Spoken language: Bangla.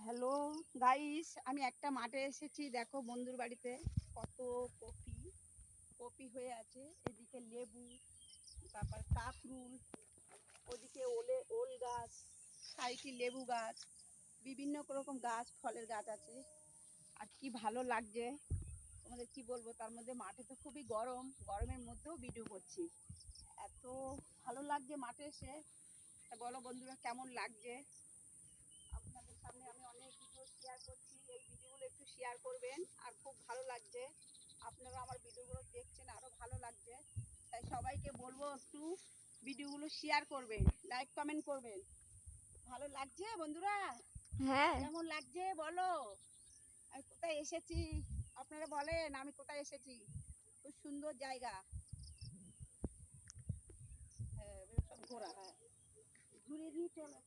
হ্যালো গাইস, আমি একটা মাঠে এসেছি। দেখো বন্ধুর বাড়িতে কত কপি কপি হয়ে আছে। এদিকে লেবু, তারপর কাকরুল, ওদিকে ওল গাছ, সাইডে লেবু গাছ, বিভিন্ন রকম গাছ, ফলের গাছ আছে। আর কি ভালো লাগছে তোমাদের কি বলবো। তার মধ্যে মাঠে তো খুবই গরম, গরমের মধ্যেও ভিডিও করছি। এত ভালো লাগছে মাঠে এসে। তা বলো বন্ধুরা, কেমন লাগছে? আপনাদের সামনে আমি অনেক ভিডিও শেয়ার করছি, এই ভিডিওগুলো একটু শেয়ার করবেন। আর খুব ভালো লাগছে, আপনারা আমার ভিডিওগুলো দেখছেন, আরও ভালো লাগছে। তাই সবাইকে বলবো একটু ভিডিওগুলো শেয়ার করবেন, লাইক কমেন্ট করবেন। ভালো লাগছে বন্ধুরা? হ্যাঁ, কেমন লাগছে বলো? আমি কোথায় এসেছি আপনারা বলেন, আমি কোথায় এসেছি। খুব সুন্দর জায়গা। হ্যাঁ, সব ঘোরা, হ্যাঁ ঘুরে নিয়ে চলো।